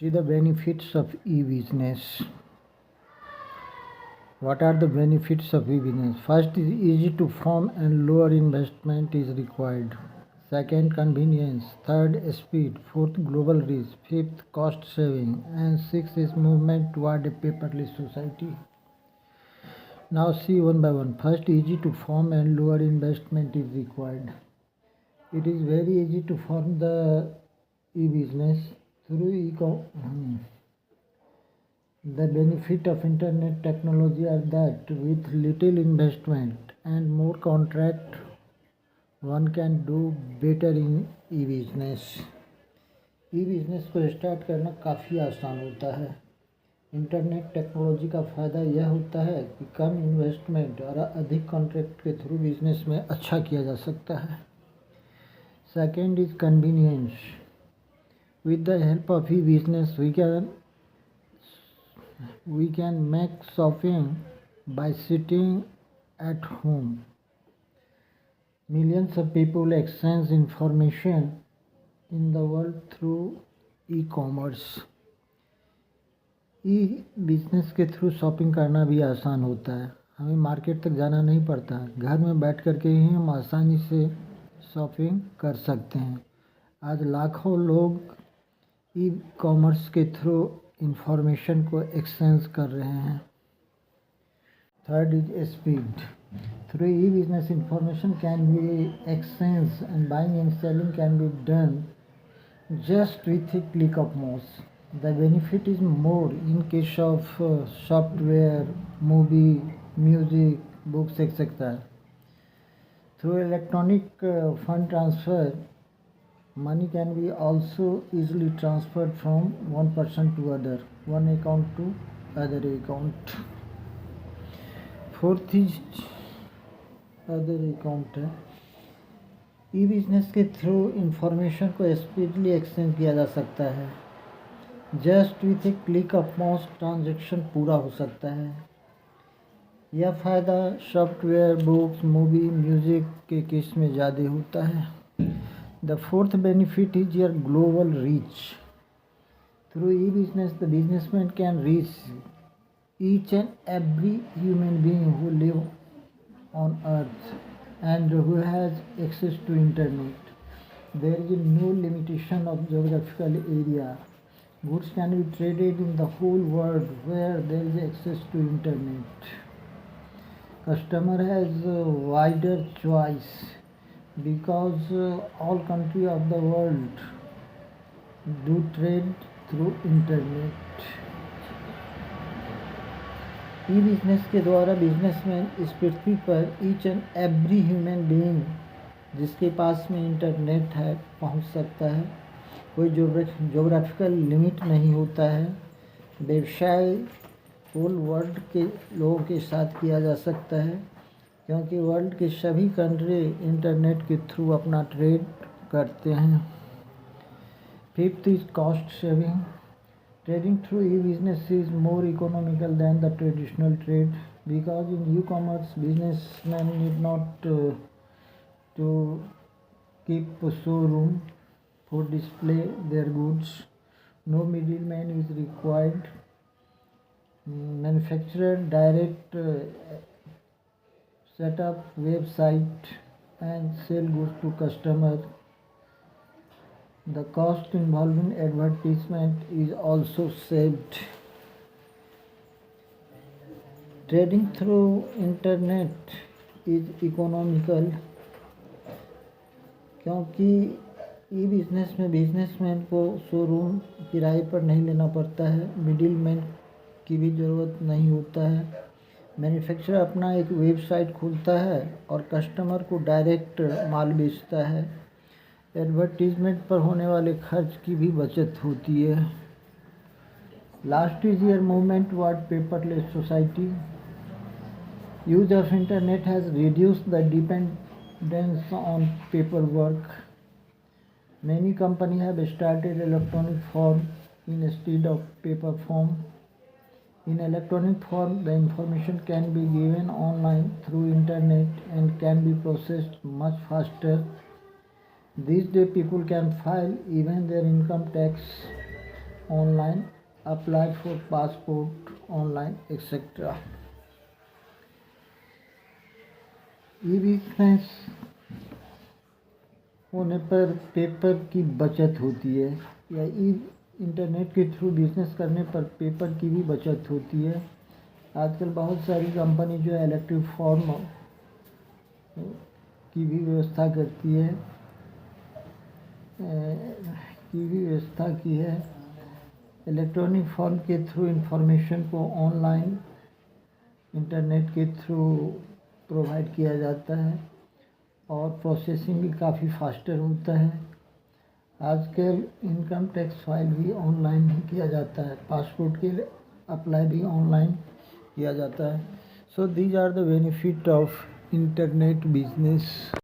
See the benefits of e-business. What are the benefits of e-business? First is easy to form and lower investment is required. Second, convenience. Third, speed. Fourth, global reach. Fifth, cost saving. And sixth is movement toward a paperless society. Now see one by one. First, easy to form and lower investment is required. It is very easy to form the e-business through The benefit of internet technology are that with little investment and more contract, one can do better in e-business. ई-बिज़नेस को start करना काफ़ी आसान होता है। Internet technology का फ़ायदा यह होता है कि कम इन्वेस्टमेंट और अधिक कॉन्ट्रैक्ट के थ्रू बिजनेस में अच्छा किया जा सकता है। Second is convenience. With the help of e-business we can make shopping by sitting at home. Millions of people exchange information in the world through e-commerce. ई-बिज़नेस के थ्रू शॉपिंग करना भी आसान होता है। हमें मार्केट तक जाना नहीं पड़ता, घर में बैठ कर के ही हम आसानी से शॉपिंग कर सकते हैं। आज लाखों लोग ई-कॉमर्स के थ्रू इंफॉर्मेशन को एक्सचेंज कर रहे हैं। Third is speed. Through e-business information can be exchange and buying and selling can be done just with a click of mouse. The benefit is more in case of software, movie, music, books, etc. Through electronic fund transfer, money can be also easily transferred from one person to other, one account to other account. Fourth is other account है। E-business के through information को speedly exchange किया जा सकता है। Just with a click of mouse transaction पूरा हो सकता है। यह फ़ायदा सॉफ्टवेयर, बुक्स, मूवी, म्यूज़िक के केस में ज़्यादा होता है। The fourth benefit is your global reach. Through e-business the businessman can reach each and every human being who live on earth and who has access to internet. There is no limitation of geographical area. Goods can be traded in the whole world where there is access to internet. Customer has a wider choice because all countries of the world do trade through internet. ई-बिज़नेस के द्वारा businessman इस पृथ्वी पर each and every human being जिसके पास में internet है पहुंच सकता है। कोई जोग्राफिकल लिमिट नहीं होता है। व्यवसाय होल वर्ल्ड के लोगों के साथ किया जा सकता है क्योंकि वर्ल्ड के सभी कंट्री इंटरनेट के थ्रू अपना ट्रेड करते हैं। Fifth is cost saving. Trading through e-business is more economical than the traditional trade because in e-commerce businessmen need not to keep a showroom for display their goods. No middleman is required. Manufacturer direct set up website and sell goods to customer. The cost involved in advertisement is also saved. Trading through internet is economical क्योंकि ई-बिज़नेस में businessman को showroom किराए पर नहीं लेना पड़ता है, middleman की भी ज़रूरत नहीं होता है। मैन्युफैक्चरर अपना एक वेबसाइट खोलता है और कस्टमर को डायरेक्ट माल बेचता है। एडवर्टीजमेंट पर होने वाले खर्च की भी बचत होती है। Last is year movement word paperless society. Use of internet has reduced the dependence on paper work. Many company have started electronic form instead of paper form. In electronic form, the information can be given online through internet and can be processed much faster. These days people can file even their income tax online, apply for passport online etcetera. E business होने पर paper की बचत होती है, या internet के through business करने पर पेपर की भी बचत होती है। आजकल बहुत सारी कंपनी जो है इलेक्ट्रिक फॉर्म की भी व्यवस्था करती है, की है। इलेक्ट्रॉनिक फॉर्म के थ्रू इंफॉर्मेशन को ऑनलाइन इंटरनेट के थ्रू प्रोवाइड किया जाता है और प्रोसेसिंग भी काफ़ी फास्टर होता है। आजकल इनकम टैक्स फाइल भी ऑनलाइन ही किया जाता है, पासपोर्ट के लिए अप्लाई भी ऑनलाइन किया जाता है। So these are the benefit of internet business.